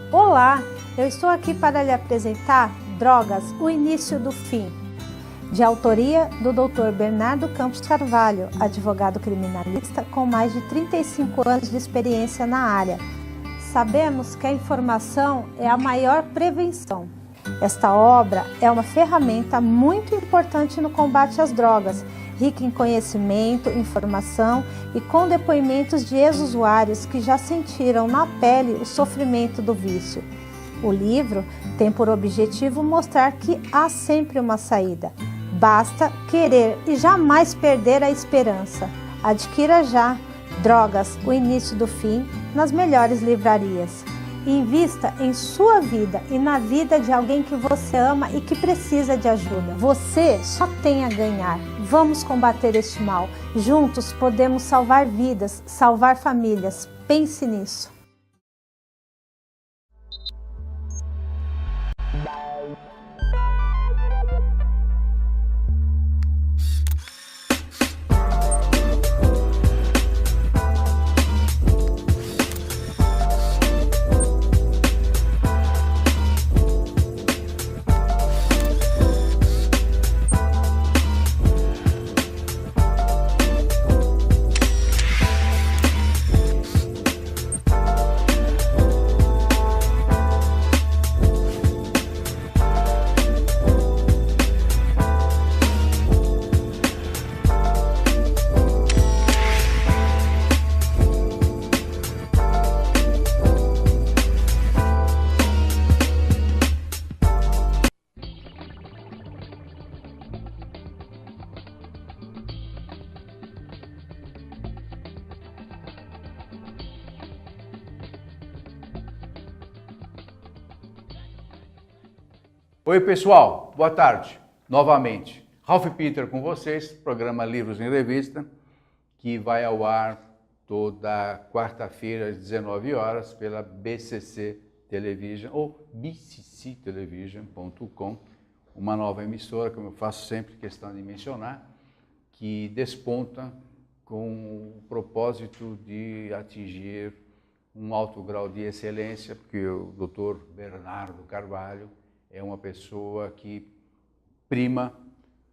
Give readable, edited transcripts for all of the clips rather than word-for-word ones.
Olá, eu estou aqui para lhe apresentar Drogas, o início do fim, de autoria do Dr. Bernardo Campos Carvalho, advogado criminalista com mais de 35 anos de experiência na área. Sabemos que a informação é a maior prevenção. Esta obra é uma ferramenta muito importante no combate às drogas, rica em conhecimento, informação e com depoimentos de ex-usuários que já sentiram na pele o sofrimento do vício. O livro tem por objetivo mostrar que há sempre uma saída. Basta querer e jamais perder a esperança. Adquira já Drogas, o início do fim, nas melhores livrarias. Invista em sua vida e na vida de alguém que você ama e que precisa de ajuda. Você só tem a ganhar. Vamos combater este mal. Juntos podemos salvar vidas, salvar famílias. Pense nisso. Oi pessoal, boa tarde, novamente. Ralph Peter com vocês, programa Livros em Revista, que vai ao ar toda quarta-feira às 19 horas pela BCC Television ou bcctelevision.com, uma nova emissora, como eu faço sempre questão de mencionar, que desponta com o propósito de atingir um alto grau de excelência, porque o Dr. Bernardo Carvalho é uma pessoa que prima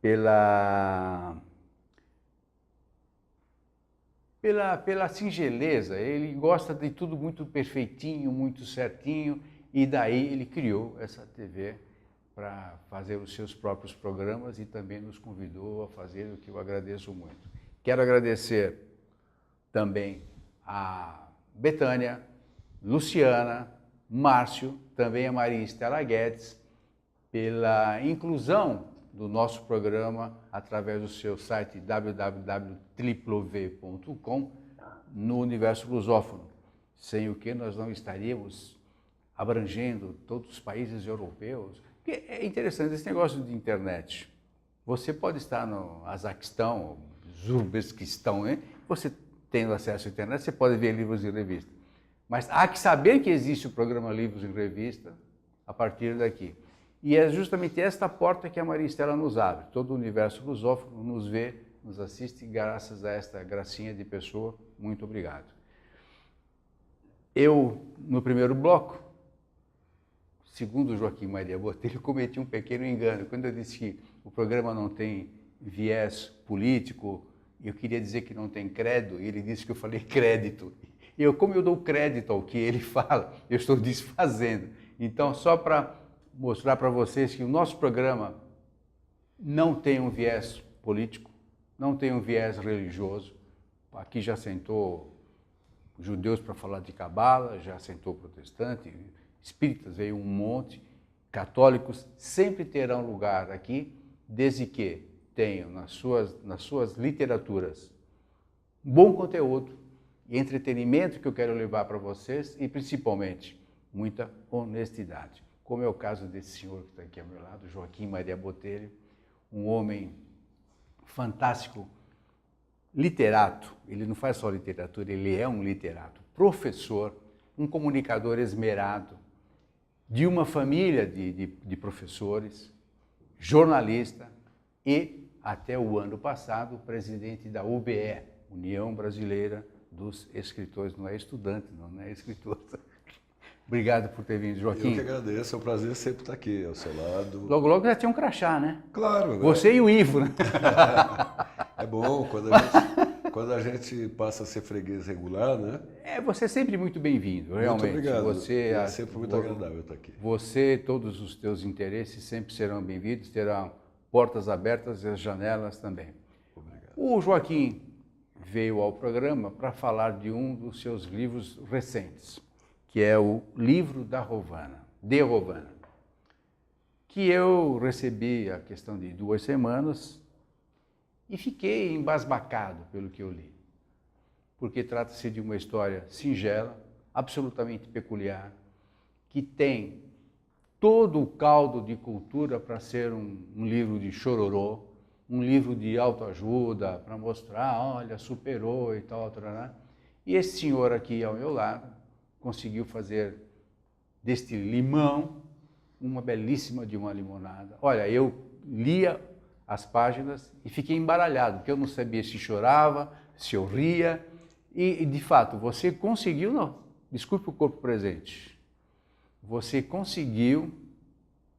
pela singeleza. Ele gosta de tudo muito perfeitinho, muito certinho, e daí ele criou essa TV para fazer os seus próprios programas e também nos convidou a fazer, o que eu agradeço muito. Quero agradecer também a Betânia, Luciana, Márcio, também a Maria Estela Guedes, pela inclusão do nosso programa através do seu site www.triplov.com no universo lusófono, sem o que nós não estaríamos abrangendo todos os países europeus. Porque é interessante esse negócio de internet. Você pode estar no Azaquistão, Uzbequistão, hein? Você tendo acesso à internet, você pode ver livros em revista. Mas há que saber que existe o programa Livros em Revista a partir daqui. E é justamente esta porta que a Maria Estela nos abre. Todo o universo lusófono nos vê, nos assiste, graças a esta gracinha de pessoa. Muito obrigado. Eu, no primeiro bloco, segundo Joaquim Maria Botelho, cometi um pequeno engano. Quando eu disse que o programa não tem viés político, eu queria dizer que não tem credo, e ele disse que eu falei crédito. Como eu dou crédito ao que ele fala, eu estou desfazendo. Então, só para mostrar para vocês que o nosso programa não tem um viés político, não tem um viés religioso. Aqui já sentou judeus para falar de cabala, já sentou protestante, espíritas veio um monte, católicos sempre terão lugar aqui, desde que tenham nas suas literaturas bom conteúdo e entretenimento que eu quero levar para vocês e principalmente muita honestidade. Como é o caso desse senhor que está aqui ao meu lado, Joaquim Maria Botelho, um homem fantástico, literato. Ele não faz só literatura, ele é um literato, professor, um comunicador esmerado, de uma família de professores, jornalista e, até o ano passado, presidente da UBE, União Brasileira dos Escritores. Não é estudante, não é escritor. Obrigado por ter vindo, Joaquim. Eu que agradeço, é um prazer sempre estar aqui ao seu lado. Logo, logo já tinha um crachá, né? Claro. Você e o Ivo, né? É bom, quando a gente passa a ser freguês regular, né? Você é sempre muito bem-vindo, realmente. Muito obrigado. Você, é sempre muito agradável estar aqui. Você, todos os teus interesses sempre serão bem-vindos, terão portas abertas e as janelas também. Obrigado. O Joaquim veio ao programa para falar de um dos seus livros recentes, que é o Livro da Rovana, de Rovana, que eu recebi a questão de 2 semanas e fiquei embasbacado pelo que eu li, porque trata-se de uma história singela, absolutamente peculiar, que tem todo o caldo de cultura para ser um livro de chororô, um livro de autoajuda, para mostrar, olha, superou e tal, tal. E esse senhor aqui ao meu lado conseguiu fazer deste limão uma belíssima de uma limonada. Olha, eu lia as páginas e fiquei embaralhado, porque eu não sabia se chorava, se eu ria. E de fato, você conseguiu, não, desculpe o corpo presente, você conseguiu,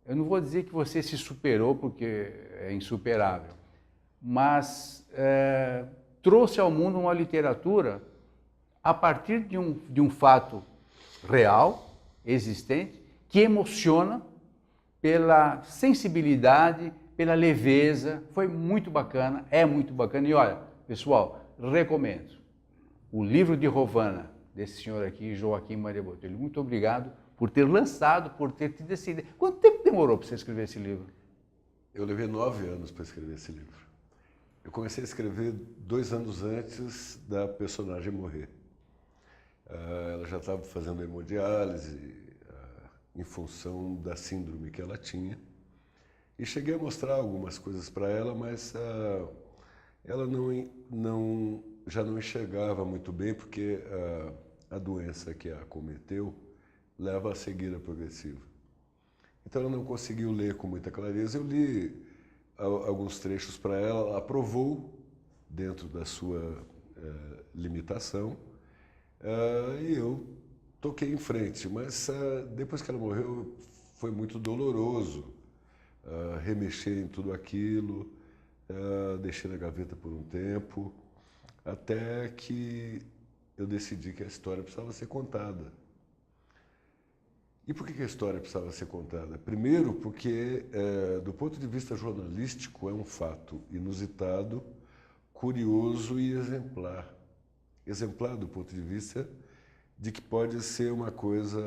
eu não vou dizer que você se superou, porque é insuperável, mas trouxe ao mundo uma literatura a partir de um fato real, existente, que emociona pela sensibilidade, pela leveza. Foi muito bacana, é muito bacana. E olha, pessoal, recomendo o Livro de Rovana, desse senhor aqui, Joaquim Maria Botelho. Muito obrigado por ter lançado, por ter tido essa ideia. Quanto tempo demorou para você escrever esse livro? Eu levei 9 anos para escrever esse livro. Eu comecei a escrever 2 anos antes da personagem morrer. Ela já estava fazendo hemodiálise em função da síndrome que ela tinha. E cheguei a mostrar algumas coisas para ela, mas ela já não enxergava muito bem, porque a doença que a acometeu leva à cegueira progressiva. Então ela não conseguiu ler com muita clareza. Eu li alguns trechos para ela, ela aprovou dentro da sua limitação, e eu toquei em frente. Mas depois que ela morreu, foi muito doloroso remexer em tudo aquilo, deixei na gaveta por um tempo, até que eu decidi que a história precisava ser contada. E por que a história precisava ser contada? Primeiro, porque, do ponto de vista jornalístico, é um fato inusitado, curioso e exemplar. Exemplar do ponto de vista de que pode ser uma coisa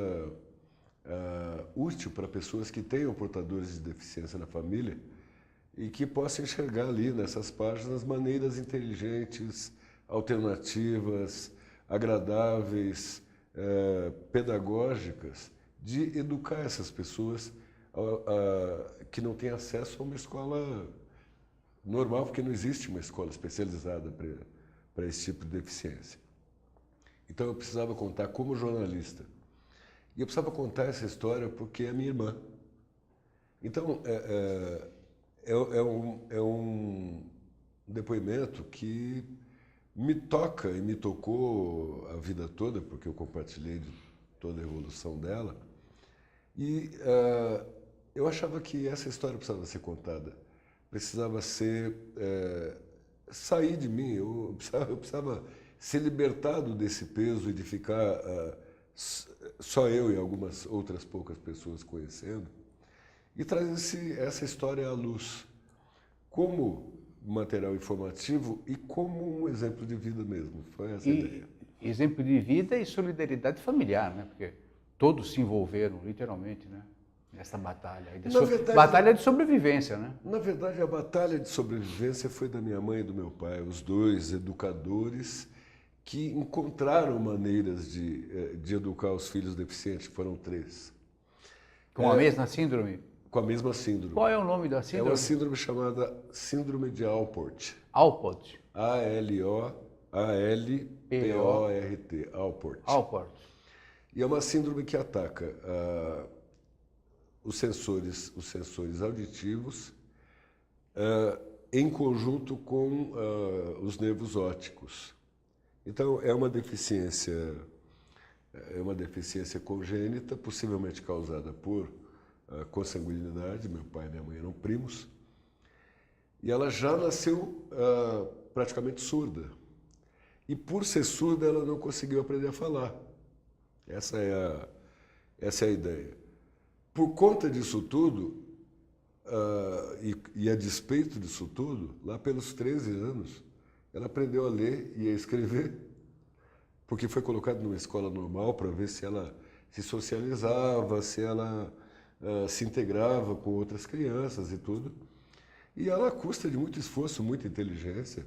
útil para pessoas que tenham portadores de deficiência na família e que possam enxergar ali nessas páginas maneiras inteligentes, alternativas, agradáveis, pedagógicas, de educar essas pessoas que não têm acesso a uma escola normal, porque não existe uma escola especializada para esse tipo de deficiência. Então eu precisava contar como jornalista. E eu precisava contar essa história porque é minha irmã. Então é um depoimento que me toca e me tocou a vida toda, porque eu compartilhei de toda a evolução dela. E eu achava que essa história precisava ser contada, precisava sair de mim, eu precisava ser libertado desse peso e de ficar só eu e algumas outras poucas pessoas conhecendo, e trazer essa história à luz, como material informativo e como um exemplo de vida mesmo. Foi essa a ideia. Exemplo de vida e solidariedade familiar, né? Porque todos se envolveram, literalmente, né? Nessa batalha. Batalha de sobrevivência, né? Na verdade, a batalha de sobrevivência foi da minha mãe e do meu pai, os dois educadores que encontraram maneiras de educar os filhos deficientes, foram 3. Com a mesma síndrome? Com a mesma síndrome. Qual é o nome da síndrome? É uma síndrome chamada Síndrome de Alport. Alport. A-L-O-A-L-P-O-R-T. Alport. Alport. E é uma síndrome que ataca os sensores auditivos em conjunto com os nervos ópticos. Então, é uma deficiência É uma deficiência congênita, possivelmente causada por consanguinidade. Meu pai e minha mãe eram primos. E ela já nasceu praticamente surda. E por ser surda, ela não conseguiu aprender a falar. Essa é a ideia. Por conta disso tudo, e a despeito disso tudo, lá pelos 13 anos, ela aprendeu a ler e a escrever, porque foi colocada numa escola normal para ver se ela se socializava, se ela se integrava com outras crianças e tudo. E ela, à custa de muito esforço, muita inteligência,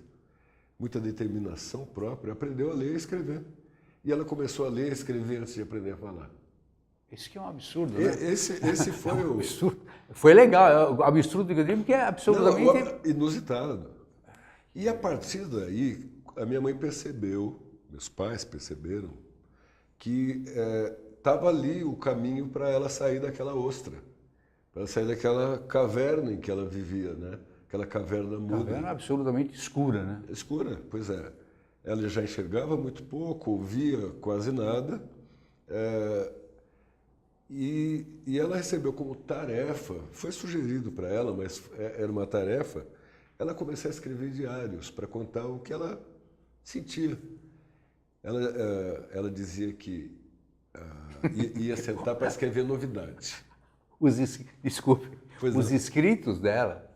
muita determinação própria, aprendeu a ler e escrever. E ela começou a ler e escrever antes de aprender a falar. Isso que é um absurdo, né? Esse foi um absurdo. Foi legal, o absurdo que eu digo, porque é absolutamente... inusitado. E a partir daí, a minha mãe percebeu, meus pais perceberam, que estava ali o caminho para ela sair daquela ostra, para sair daquela caverna em que ela vivia, né? Aquela caverna muda. Caverna absolutamente escura, né? Escura, pois é. Ela já enxergava muito pouco, ouvia quase nada, e ela recebeu como tarefa, foi sugerido para ela, mas era uma tarefa, ela começou a escrever diários para contar o que ela sentia. Ela dizia que ia sentar para escrever novidades. Desculpe, os escritos dela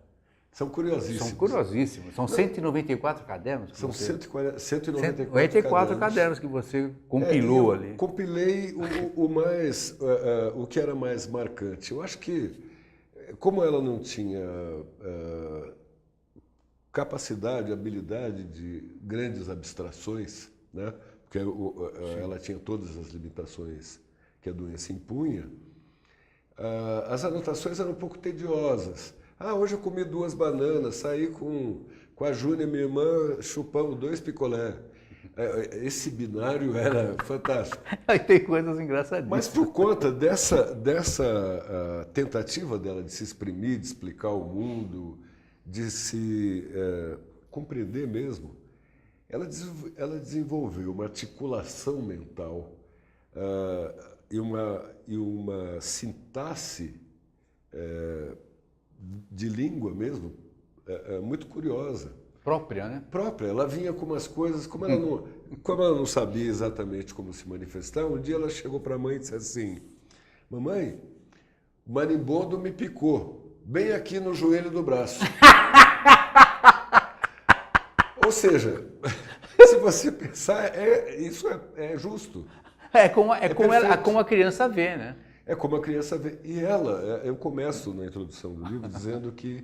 são curiosíssimos. São curiosíssimos. São 194 cadernos? São 194 cadernos que você compilou ali. Compilei o que era mais marcante. Eu acho que, como ela não tinha capacidade, habilidade de grandes abstrações, né? Porque ela tinha todas as limitações que a doença impunha, as anotações eram um pouco tediosas. Hoje eu comi 2 bananas, saí com a Júnia, minha irmã, chupamos 2 picolé. Esse binário era fantástico. Aí tem coisas engraçadíssimas. Mas por conta dessa tentativa dela de se exprimir, de explicar o mundo, de se compreender mesmo, ela desenvolveu uma articulação mental e uma sintaxe de língua mesmo, muito curiosa. Própria, né? Própria. Ela vinha com umas coisas, como ela não sabia exatamente como se manifestar, um dia ela chegou para a mãe e disse assim: mamãe, o marimbondo me picou, bem aqui no joelho do braço. Ou seja, se você pensar, isso é justo. Como a criança vê, né? É como a criança vê. E eu começo na introdução do livro dizendo que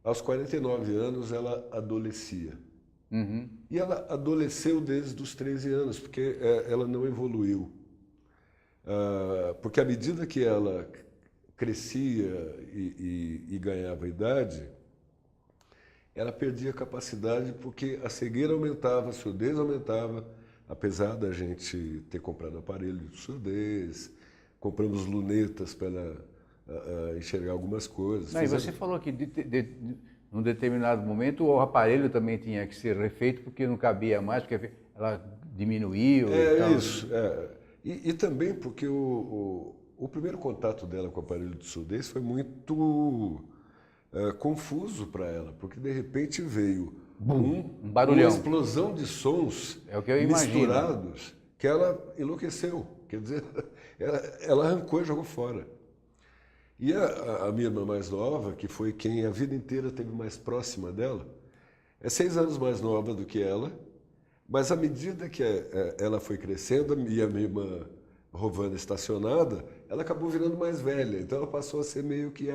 aos 49 anos ela adolescia. Uhum. E ela adolesceu desde os 13 anos, porque ela não evoluiu. Porque à medida que ela crescia e ganhava idade, ela perdia capacidade porque a cegueira aumentava, a surdez aumentava, apesar da gente ter comprado aparelho de surdez, compramos lunetas para ela enxergar algumas coisas. Não, e você falou que num determinado momento o aparelho também tinha que ser refeito porque não cabia mais, porque ela diminuiu e tal. Isso. E também porque o primeiro contato dela com o aparelho de surdez foi muito confuso para ela, porque de repente veio um barulhão, uma explosão de sons misturados que ela enlouqueceu. Quer dizer, ela arrancou e jogou fora. E a minha irmã mais nova, que foi quem a vida inteira esteve mais próxima dela, é 6 anos mais nova do que ela, mas à medida que ela foi crescendo e a minha irmã Rovana estacionada, ela acabou virando mais velha. Então ela passou a ser meio que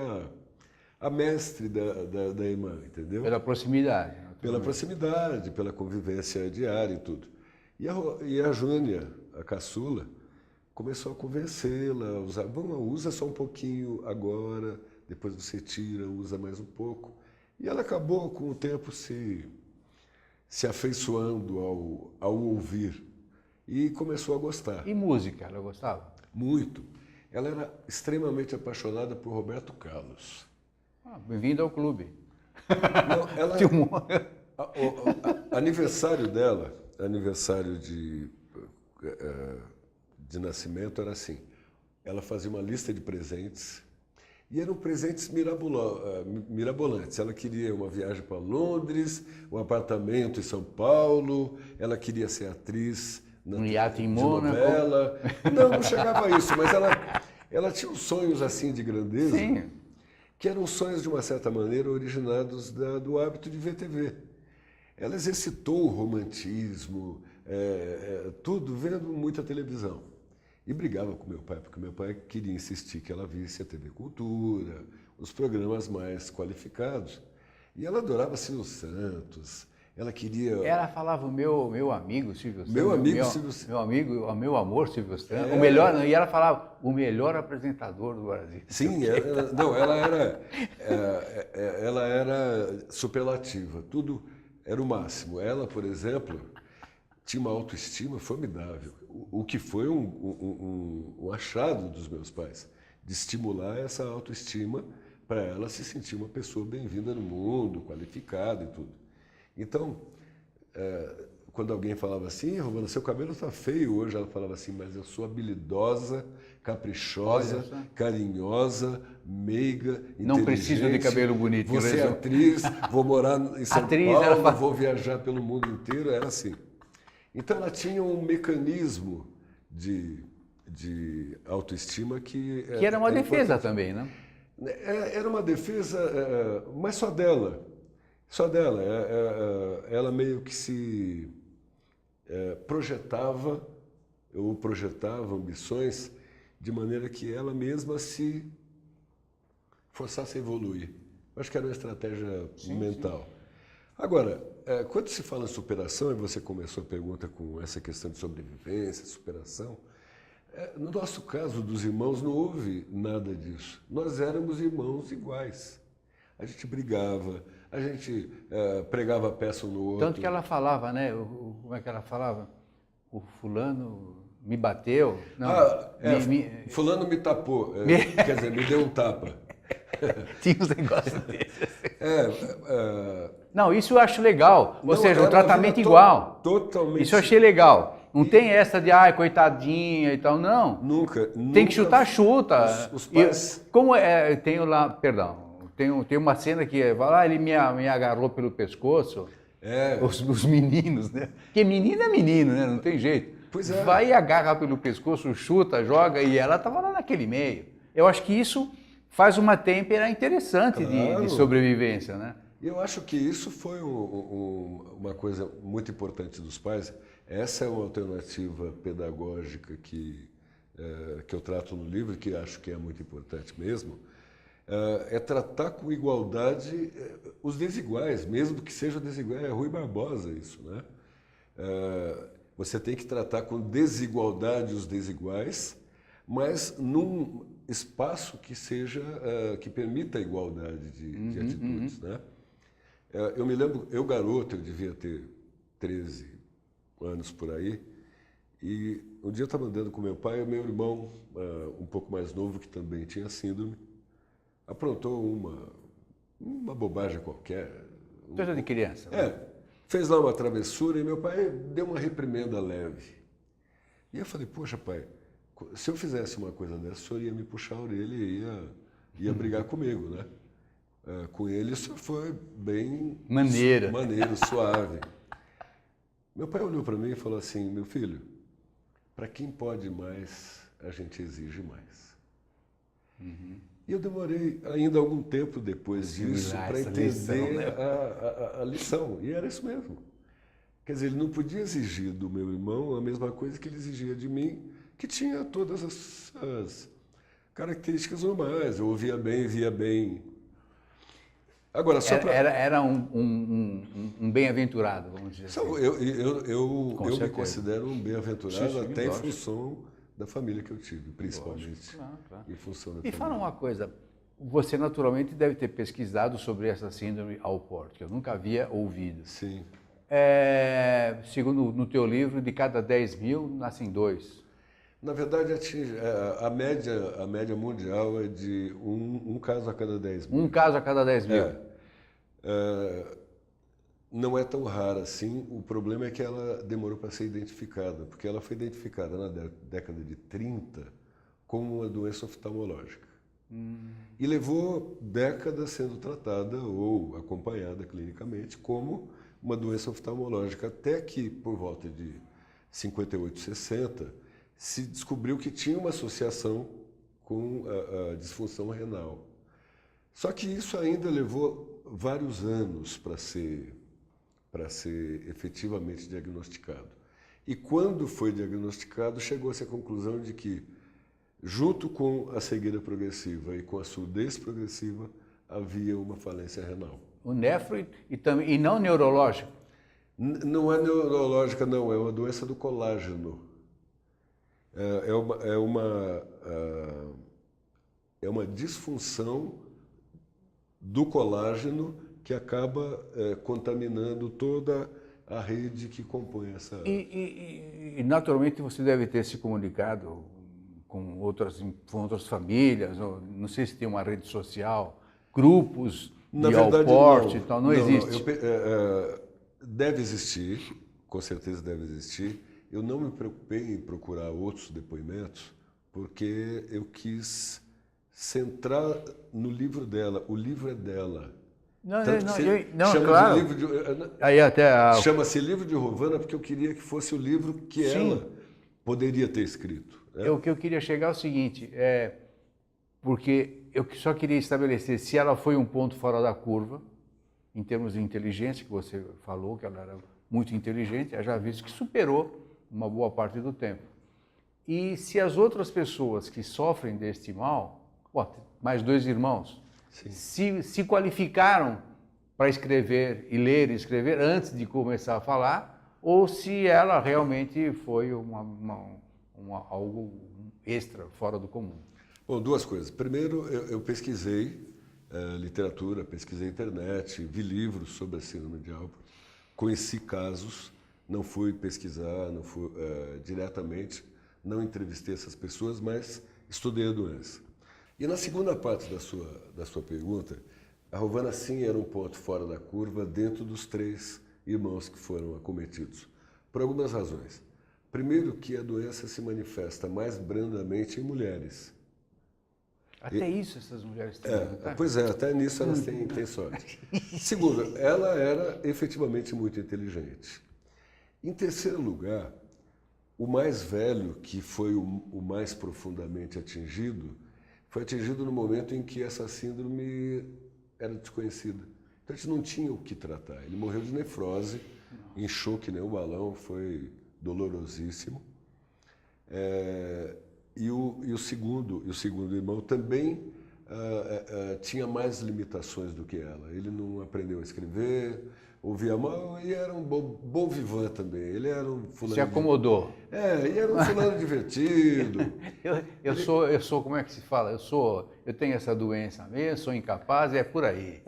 a mestre da irmã, entendeu? Pela proximidade. Pela proximidade, pela convivência diária e tudo. E a Júnia, a caçula, começou a convencê-la, usa só um pouquinho agora, depois você tira, usa mais um pouco. E ela acabou, com o tempo, se afeiçoando ao ouvir e começou a gostar. E música, ela gostava? Muito. Ela era extremamente apaixonada por Roberto Carlos. Bem-vindo ao clube. Não, aniversário dela, aniversário de de nascimento era assim. Ela fazia uma lista de presentes e eram presentes mirabolantes. Ela queria uma viagem para Londres, um apartamento em São Paulo, ela queria ser atriz um iate em de Mônaco. novela. Não chegava a isso, mas ela tinha uns sonhos assim de grandeza, Sim. que eram sonhos de uma certa maneira originados do hábito de ver TV. Ela exercitou o romantismo, tudo vendo muita televisão. E brigava com meu pai, porque meu pai queria insistir que ela visse a TV Cultura, os programas mais qualificados. E ela adorava Silvio Santos, ela queria... Ela falava o meu amigo Silvio Santos. Silvio Santos. Meu amor Silvio Santos. O melhor, e ela falava o melhor apresentador do Brasil. Sim, ela era superlativa, tudo era o máximo. Ela, por exemplo, tinha uma autoestima formidável, o que foi um achado dos meus pais, de estimular essa autoestima para ela se sentir uma pessoa bem-vinda no mundo, qualificada e tudo. Então, quando alguém falava assim, Romana, seu cabelo está feio hoje, ela falava assim, mas eu sou habilidosa, caprichosa, carinhosa, meiga, inteligente. Não preciso de cabelo bonito. Você é atriz, vou morar em São Paulo, vou viajar pelo mundo inteiro, era assim. Então ela tinha um mecanismo de autoestima que era uma defesa também, né? Era uma defesa, mas só dela. Só dela. Ela meio que se projetava ambições de maneira que ela mesma se forçasse a evoluir. Acho que era uma estratégia mental. Sim. Agora, quando se fala em superação, e você começou a pergunta com essa questão de sobrevivência, superação, no nosso caso dos irmãos não houve nada disso. Nós éramos irmãos iguais. A gente brigava, a gente pregava a peça um no outro. Tanto que ela falava, né? Como é que ela falava? O fulano me bateu. Não, fulano me tapou, quer dizer, me deu um tapa. Tinha uns negócios desses. Não, isso eu acho legal. Ou seja, o tratamento igual. Totalmente. Isso eu achei legal. Não tem essa de, coitadinha e tal, não. Nunca. Tem que chutar, chuta. Os pais... Tenho lá, perdão, tem uma cena que ele me agarrou pelo pescoço. Os meninos, né? Porque menino é menino, né? Não tem jeito. Pois é. Vai e agarra pelo pescoço, chuta, joga, e ela estava lá naquele meio. Eu acho que isso faz uma têmpera interessante de sobrevivência, né? Eu acho que isso foi uma coisa muito importante dos pais. Essa é uma alternativa pedagógica que eu trato no livro, que acho que é muito importante mesmo. É tratar com igualdade os desiguais, mesmo que seja desigual. É Rui Barbosa isso, né? Você tem que tratar com desigualdade os desiguais, mas num espaço que seja que permita a igualdade de atitudes, né? Eu me lembro, eu garoto, eu devia ter 13 anos por aí, e um dia eu estava andando com meu pai e meu irmão, um pouco mais novo, que também tinha síndrome, aprontou uma bobagem qualquer. Coisa de criança. Fez lá uma travessura e meu pai deu uma reprimenda leve. E eu falei, poxa pai, se eu fizesse uma coisa dessa, o senhor ia me puxar a orelha e ia brigar comigo, né? Com ele isso foi bem... Maneiro, suave. Meu pai olhou para mim e falou assim, meu filho, para quem pode mais, a gente exige mais. E eu demorei ainda algum tempo depois disso para entender lição, né? a lição. E era isso mesmo. Quer dizer, ele não podia exigir do meu irmão a mesma coisa que ele exigia de mim, que tinha todas as características normais. Eu ouvia bem, via bem. Agora, só era um bem-aventurado, vamos dizer assim. Eu me considero um bem-aventurado até em função da família que eu tive, principalmente. Claro. Em função da família. Fala uma coisa, você naturalmente deve ter pesquisado sobre essa síndrome Alport, que eu nunca havia ouvido. Sim. Segundo no teu livro, de cada 10 mil, nascem 2. Na verdade, a média mundial é de um caso a cada 10 mil. Um caso a cada 10 mil. não é tão rara assim. O problema é que ela demorou para ser identificada, porque ela foi identificada na década de 30 como uma doença oftalmológica. E levou décadas sendo tratada ou acompanhada clinicamente como uma doença oftalmológica, até que, por volta de 58, 60, se descobriu que tinha uma associação com a disfunção renal. Só que isso ainda levou vários anos para ser efetivamente diagnosticado. E quando foi diagnosticado, chegou-se à conclusão de que, junto com a cegueira progressiva e com a surdez progressiva, havia uma falência renal. O nefro e não neurológico? Não é neurológica, não, é uma doença do colágeno. É uma disfunção do colágeno que acaba contaminando toda a rede que compõe essa... E naturalmente você deve ter se comunicado com outras famílias, ou, não sei se tem uma rede social, grupos de alporte e tal, não existe. Deve existir, com certeza deve existir. Eu não me preocupei em procurar outros depoimentos, porque eu quis centrar no livro dela. O livro é dela. Claro. Chama-se Livro de Rovana porque eu queria que fosse o livro que ela poderia ter escrito. Né? O que eu queria chegar é o seguinte, porque eu só queria estabelecer se ela foi um ponto fora da curva, em termos de inteligência, que você falou, que ela era muito inteligente, já visto que superou uma boa parte do tempo. E se as outras pessoas que sofrem deste mal, mais 2 irmãos, se qualificaram para escrever e ler e escrever antes de começar a falar, ou se ela realmente foi algo extra, fora do comum. Bom, 2 coisas. Primeiro, eu pesquisei literatura, pesquisei internet, vi livros sobre a síndrome de Alport, conheci casos, não fui pesquisar, não fui diretamente, não entrevistei essas pessoas, mas estudei a doença. E na segunda parte da sua pergunta, a Rovana sim era um ponto fora da curva dentro dos 3 irmãos que foram acometidos, por algumas razões. Primeiro, que a doença se manifesta mais brandamente em mulheres. Até isso essas mulheres têm. Pois é, até nisso elas têm sorte. Segundo, ela era efetivamente muito inteligente. Em terceiro lugar, o mais velho, que foi o mais profundamente atingido, foi atingido no momento em que essa síndrome era desconhecida. Então a gente não tinha o que tratar. Ele morreu de nefrose, inchou que nem um balão, foi dolorosíssimo. E o segundo irmão também tinha mais limitações do que ela. Ele não aprendeu a escrever, ouvia mal e era um bom vivant também. Ele era um fulano... Se acomodou. E era um fulano divertido. Eu sou, como é que se fala? Eu tenho essa doença mesmo, sou incapaz, é por aí.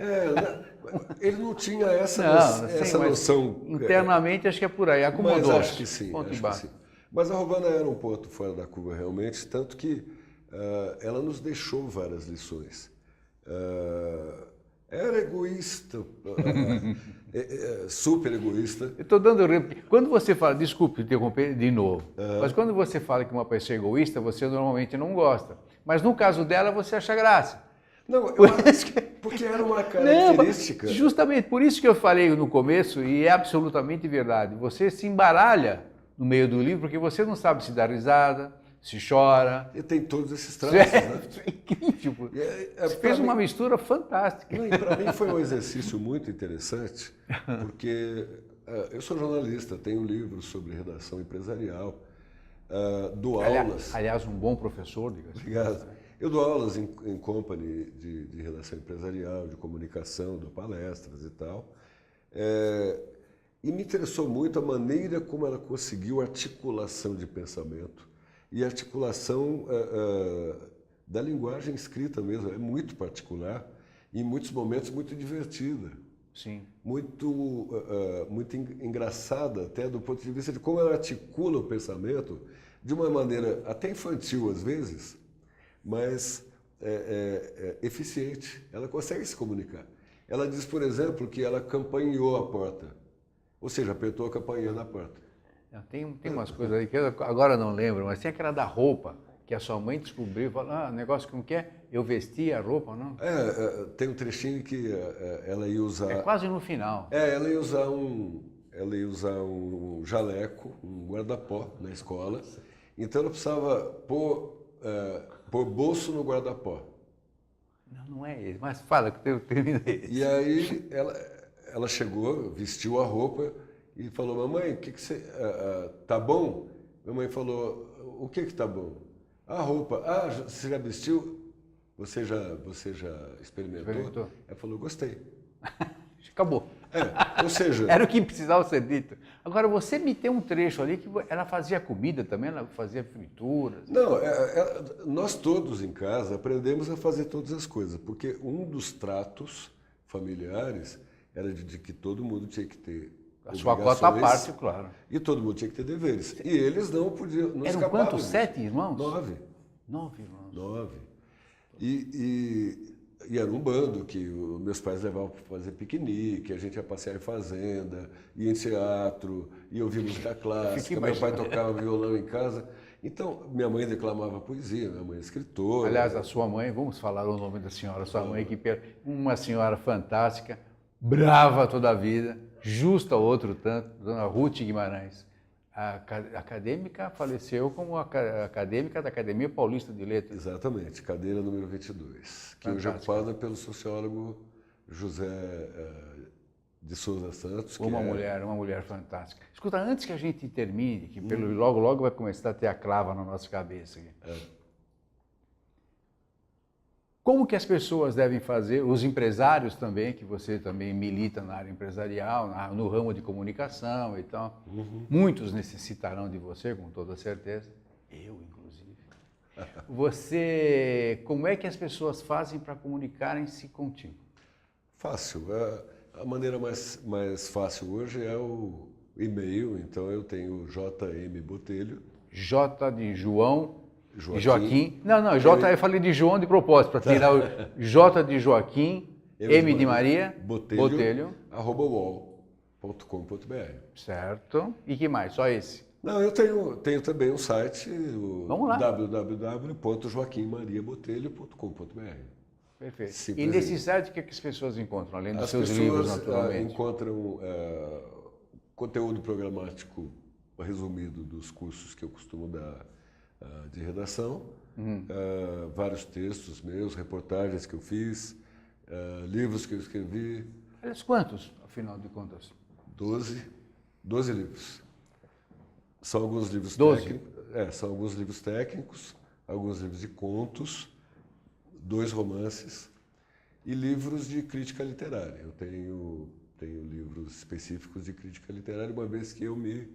Ele não tinha essa noção. Internamente acho que é por aí, acomodou. Mas acho que sim. Mas a Rovana era um ponto fora da curva realmente, tanto que ela nos deixou várias lições. Era egoísta, super egoísta. Eu estou dando... Quando você fala, desculpe interromper de novo, mas quando você fala que uma pessoa é egoísta, você normalmente não gosta. Mas no caso dela, você acha graça. Não, eu acho que porque era uma característica. Não, justamente por isso que eu falei no começo, e é absolutamente verdade, você se embaralha no meio do livro, porque você não sabe se dá risada, se chora. E tem todos esses traços, né? É incrível. Você fez uma mistura fantástica. E para mim foi um exercício muito interessante, porque eu sou jornalista, tenho livros sobre redação empresarial, dou aulas... Aliás, um bom professor, diga-se. Obrigado. Eu dou aulas em company de redação empresarial, de comunicação, dou palestras e tal. E me interessou muito a maneira como ela conseguiu articulação de pensamento e articulação da linguagem escrita mesmo. É muito particular e em muitos momentos muito divertida. Sim. Muito engraçada até do ponto de vista de como ela articula o pensamento de uma maneira até infantil às vezes, mas eficiente. Ela consegue se comunicar. Ela diz, por exemplo, que ela campanhou a porta, ou seja, apertou a campainha na porta. Tem umas coisas aí que eu agora não lembro, mas tem aquela da roupa, que a sua mãe descobriu e falou, negócio como que é? Eu vestia a roupa, não? Tem um trechinho que ela ia usar... É quase no final. Ela ia usar um jaleco, um guarda-pó na escola, então ela precisava pôr bolso no guarda-pó. Não é esse, mas fala que eu terminei. E aí ela chegou, vestiu a roupa e falou, mamãe, o que você... tá bom? Mamãe falou, o que tá bom? A roupa. Ah, você já vestiu? Você já experimentou? Ela falou, gostei. Acabou. Ou seja... Era o que precisava ser dito. Agora, você me tem um trecho ali que ela fazia comida também, ela fazia frituras. Não, nós todos em casa aprendemos a fazer todas as coisas, porque um dos tratos familiares era de que todo mundo tinha que ter a sua cota à parte, claro. E todo mundo tinha que ter deveres. E eles não podiam, não eram escapavam. Quantos? 7 irmãos? 9. 9 irmãos. 9. E era um bando que meus pais levavam para fazer piquenique, a gente ia passear em fazenda, ia em teatro, ia ouvir música clássica, meu pai tocava violão em casa. Então, minha mãe declamava poesia, minha mãe é escritora. Aliás, a sua mãe, vamos falar o nome da senhora, sua mãe, que uma senhora fantástica, brava toda a vida, justa outro tanto, dona Ruth Guimarães. A acadêmica faleceu como acadêmica da Academia Paulista de Letras. Exatamente, cadeira número 22, que hoje é ocupada pelo sociólogo José de Souza Santos. Uma mulher fantástica. Escuta, antes que a gente termine, que logo vai começar a ter a clava na nossa cabeça aqui. Como que as pessoas devem fazer, os empresários também, que você também milita na área empresarial, no ramo de comunicação e tal, muitos necessitarão de você, com toda certeza, eu inclusive. Como é que as pessoas fazem para comunicarem-se contigo? Fácil. A maneira mais fácil hoje é o e-mail, então eu tenho JM Botelho. J de João... Joaquim. Não, eu falei de João de propósito, para tirar o J de Joaquim, M de Maria, Botelho, @uol.com.br. Certo. E que mais? Só esse? Não, eu tenho também um site, Vamos lá. www.joaquimmariabotelho.com.br. Perfeito. Simplesmente. E nesse site, o que as pessoas encontram, além dos seus livros, naturalmente? Encontram conteúdo programático resumido dos cursos que eu costumo dar de redação, vários textos meus, reportagens que eu fiz, livros que eu escrevi. Aliás, quantos, afinal de contas? 12 livros. São alguns livros 12? técnicos. São alguns livros técnicos, alguns livros de contos, 2 romances e livros de crítica literária. Eu tenho livros específicos de crítica literária, uma vez que eu me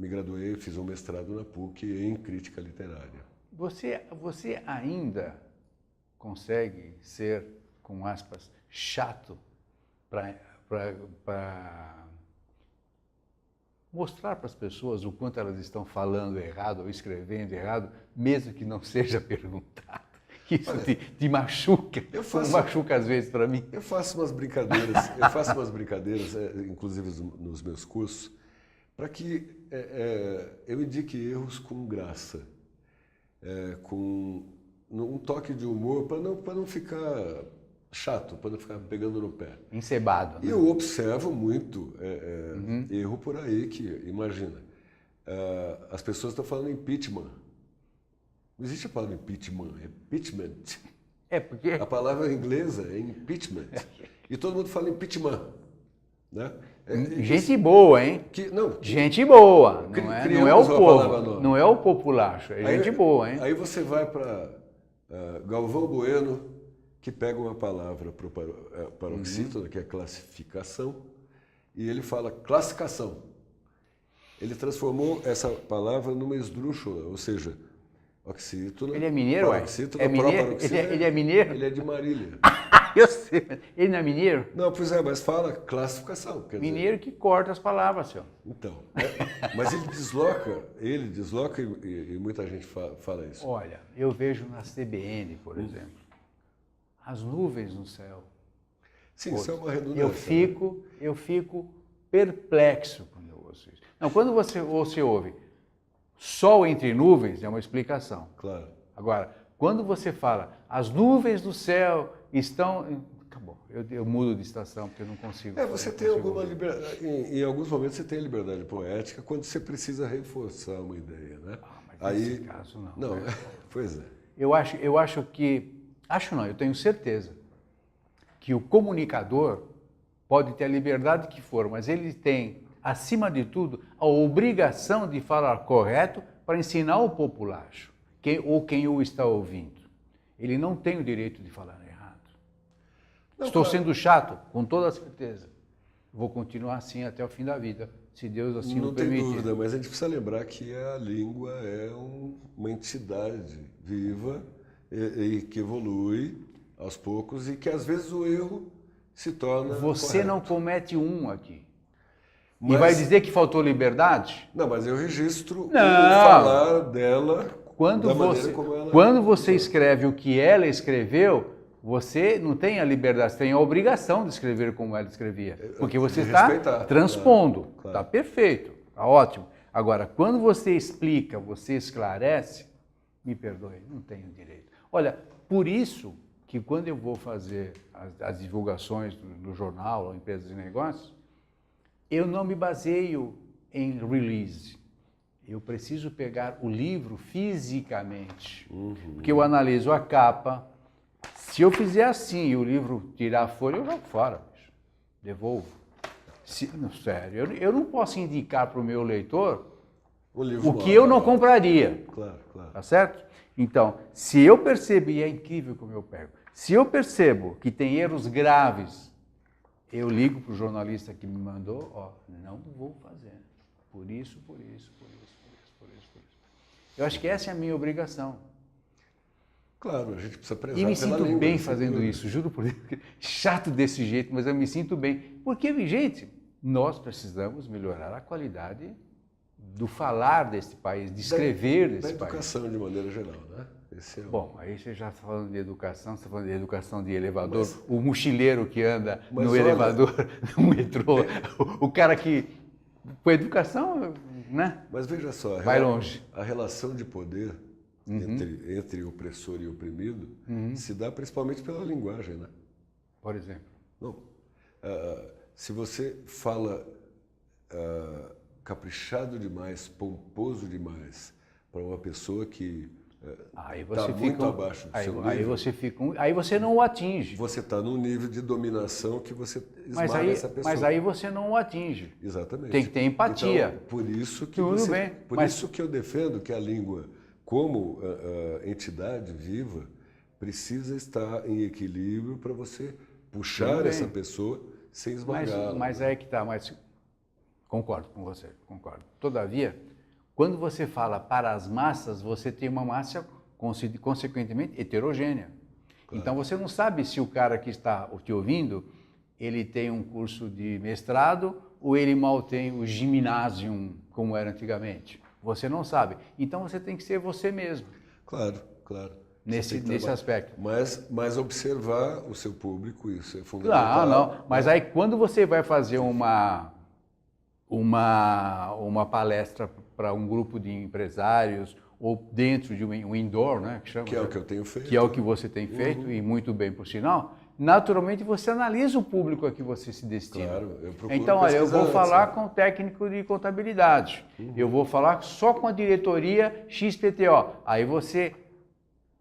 graduei, fiz um mestrado na PUC em crítica literária. Você ainda consegue ser, com aspas, chato para mostrar para as pessoas o quanto elas estão falando errado ou escrevendo errado, mesmo que não seja perguntado? Isso te machuca, machuca às vezes para mim. Eu faço umas brincadeiras, inclusive nos meus cursos, para que eu indique erros com graça, com um toque de humor, para não ficar chato, para não ficar pegando no pé. Encebado. E eu observo muito erro por aí que, imagina, as pessoas estão falando impeachment. Não existe a palavra impeachment, é impeachment. Porque... A palavra inglesa é impeachment. E todo mundo fala impeachment. Né? Gente boa, hein? Gente boa. Não é o povo. Não é o populacho, é gente boa, hein? Aí você vai para Galvão Bueno, que pega uma palavra paroxítona, que é classificação, e ele fala classificação. Ele transformou essa palavra numa esdrúxula, ou seja, oxítona. Ele é mineiro, ué? É mineiro? Ele é mineiro? Ele é de Marília. Eu sei. Ele não é mineiro? Não, pois é, mas fala classificação. Mineiro que corta as palavras, senhor. Então, mas ele desloca e muita gente fala isso. Olha, eu vejo na CBN, por exemplo, as nuvens no céu. Sim, isso é uma redundância. Eu fico perplexo quando eu ouço isso. Não, quando você ouve sol entre nuvens, é uma explicação. Claro. Agora, quando você fala, as nuvens do céu estão... Acabou, eu mudo de estação porque eu não consigo. Você tem alguma liberdade, em alguns momentos você tem liberdade poética quando você precisa reforçar uma ideia, né? Mas nesse caso não. Não, pois é. Eu acho que... Acho não, eu tenho certeza que o comunicador pode ter a liberdade que for, mas ele tem, acima de tudo, a obrigação de falar correto para ensinar o populacho, quem o está ouvindo. Ele não tem o direito de falar errado. Não, Estou claro. sendo chato, com toda certeza. Vou continuar assim até o fim da vida, se Deus assim Não o tem permitir. dúvida, mas a gente precisa lembrar que a língua é uma entidade viva e que evolui aos poucos e que às vezes o erro se torna Você correto. não comete um aqui. E Mas- vai dizer que faltou liberdade? Não, mas eu registro o Não. falar dela Quando da você, maneira como ela... quando você escreve o que ela escreveu, você não tem a liberdade, você tem a obrigação de escrever como ela escrevia. Porque você De está respeitar, transpondo. claro. Está perfeito, está ótimo. Agora, quando você explica, você esclarece, me perdoe, não tenho direito. Olha, por isso que quando eu vou fazer as divulgações no jornal ou empresas de negócios, eu não me baseio em release. Eu preciso pegar o livro fisicamente, porque eu analiso a capa. Se eu fizer assim e o livro tirar a folha, eu jogo fora, bicho. Devolvo. Não, sério, eu não posso indicar para o meu leitor O livro o que eu não compraria. Claro, claro. Tá certo? Então, se eu percebo, e é incrível como eu pego, se eu percebo que tem erros graves, eu ligo para o jornalista que me mandou, ó, não vou fazer. Por isso. Eu acho que essa é a minha obrigação. Claro, a gente precisa prezar E me pela sinto língua, bem sem fazendo dúvida. isso, juro por Deus. Chato desse jeito, mas eu me sinto bem. Porque, gente, nós precisamos melhorar a qualidade do falar desse país, de escrever Da desse país. educação de maneira geral, né? Esse é Bom, aí você já está falando de educação, você está falando de educação de elevador, o mochileiro que anda Mas no olha- elevador, no metrô, o cara que... Com educação, né? Mas veja só, Vai longe. A relação de poder entre opressor e oprimido se dá principalmente pela linguagem, né? Por exemplo. Não. Se você fala caprichado demais, pomposo demais para uma pessoa que Aí está você muito fica, abaixo do seu aí nível, você fica, aí você não o atinge. você está num nível de dominação que você Mas esmaga aí, essa pessoa. mas aí você não o atinge. Exatamente. Tem que ter empatia. Então, por isso que Tudo bem, por mas- isso que eu defendo que a língua, como entidade viva, precisa estar em equilíbrio para você puxar Tudo bem. essa pessoa sem esmagá-la. Mas aí que está, mas concordo com você, concordo. Todavia, quando você fala para as massas, você tem uma massa, consequentemente, heterogênea. Então, você não sabe se o cara que está te ouvindo, ele tem um curso de mestrado ou ele mal tem o gymnasium, como era antigamente. Você não sabe. Então, você tem que ser você mesmo, Claro, claro. nesse Você tem que trabalhar. aspecto. Mas observar o seu público, isso é fundamental. Não. Mas aí, quando você vai fazer uma palestra para um grupo de empresários ou dentro de um indoor, né, que chama, Que é o que eu tenho feito. que é o que você tem feito e muito bem por sinal, naturalmente você analisa o público a que você se destina. Claro, eu procuro Então, olha, eu pesquisar vou antes, falar né? com o técnico de contabilidade, eu vou falar só com a diretoria XPTO. Aí você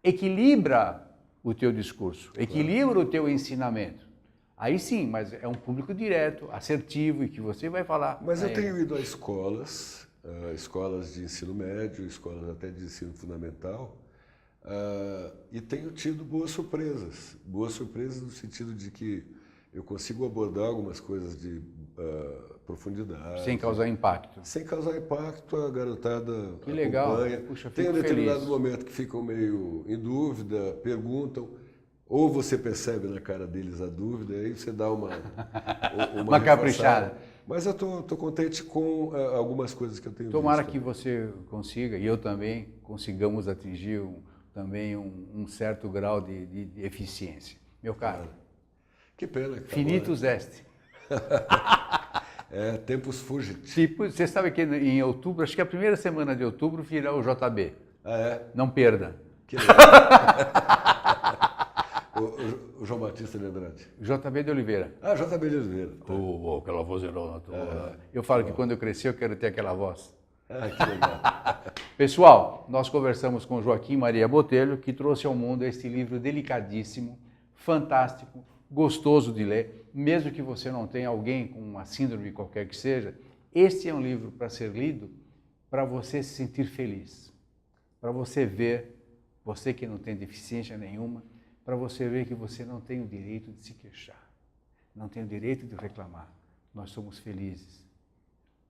equilibra o teu discurso, equilibra o teu ensinamento. Aí sim, mas é um público direto, assertivo e que você vai falar. Mas a eu ele. tenho ido a escolas, escolas de ensino médio, escolas até de ensino fundamental, e tenho tido boas surpresas no sentido de que eu consigo abordar algumas coisas de profundidade. Sem causar impacto. Sem causar impacto, a garotada Que legal. acompanha. Puxa, Tem um fico determinado feliz. momento que ficam meio em dúvida, perguntam, ou você percebe na cara deles a dúvida, aí você dá uma Uma caprichada. reforçada. Mas eu estou contente com algumas coisas que eu tenho Tomara visto. que você consiga, e eu também, consigamos atingir também um certo grau de eficiência. meu caro. Que pena. Que Finitus est. Tempus fugit. Tipo, você sabe que em outubro, acho que a primeira semana de outubro virá o JB. Ah, é? Não perda. Que legal. o João Batista de Andrade. JB de Oliveira. Ah, JB de Oliveira. Tá. Aquela vozeirona. Eu falo que quando eu crescer eu quero ter aquela voz. Ah, que legal. Pessoal, nós conversamos com Joaquim Maria Botelho, que trouxe ao mundo este livro delicadíssimo, fantástico, gostoso de ler, mesmo que você não tenha alguém com uma síndrome qualquer que seja, este é um livro para ser lido para você se sentir feliz, para você ver, você que não tem deficiência nenhuma, para você ver que você não tem o direito de se queixar, não tem o direito de reclamar. Nós somos felizes.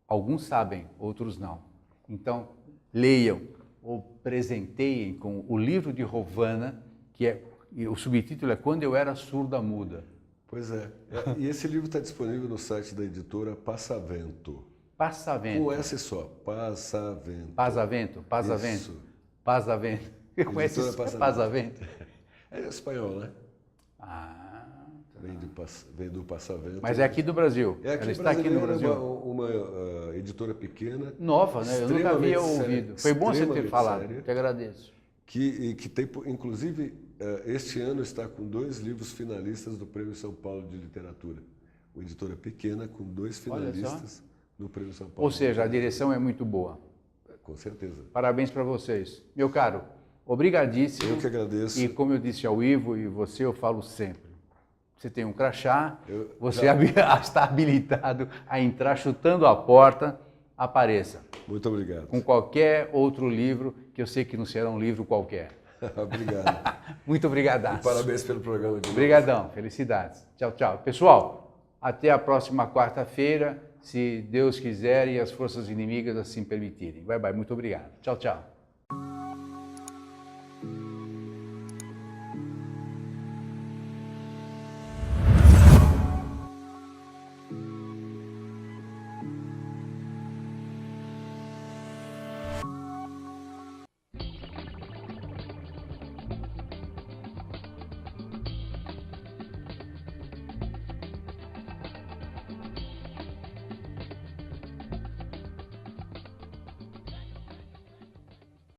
Alguns sabem, outros não. Então, leiam ou presenteiem com o livro de Rovana, e o subtítulo é Quando Eu Era Surda Muda. Pois é. E esse livro está disponível no site da editora Passavento. Passavento. Com S só, Passavento. Passavento, Passavento. Isso. Passavento. Conhece isso? Passavento? É espanhol, né? Ah, Vem do Passavento. mas é aqui do Brasil. Ela está aqui no Brasil. Uma editora pequena. Nova, né? Eu nunca havia ouvido. Foi bom você ter falado. Séria, te agradeço. Que tem, inclusive, este ano está com 2 livros finalistas do Prêmio São Paulo de Literatura. Uma editora pequena com 2 finalistas no Prêmio São Paulo. Ou seja, a direção é muito boa. Com certeza. Parabéns para vocês. Meu caro, obrigadíssimo. Eu que agradeço. E como eu disse ao Ivo e você, eu falo sempre. Você tem um crachá, você está habilitado a entrar chutando a porta, apareça. Muito obrigado. Com qualquer outro livro, que eu sei que não será um livro qualquer. Obrigado. Muito obrigadaço. Parabéns pelo programa de Obrigadão, felicidades. Tchau, tchau. Pessoal, até a próxima quarta-feira, se Deus quiser e as forças inimigas assim permitirem. Bye, bye. Muito obrigado. Tchau, tchau.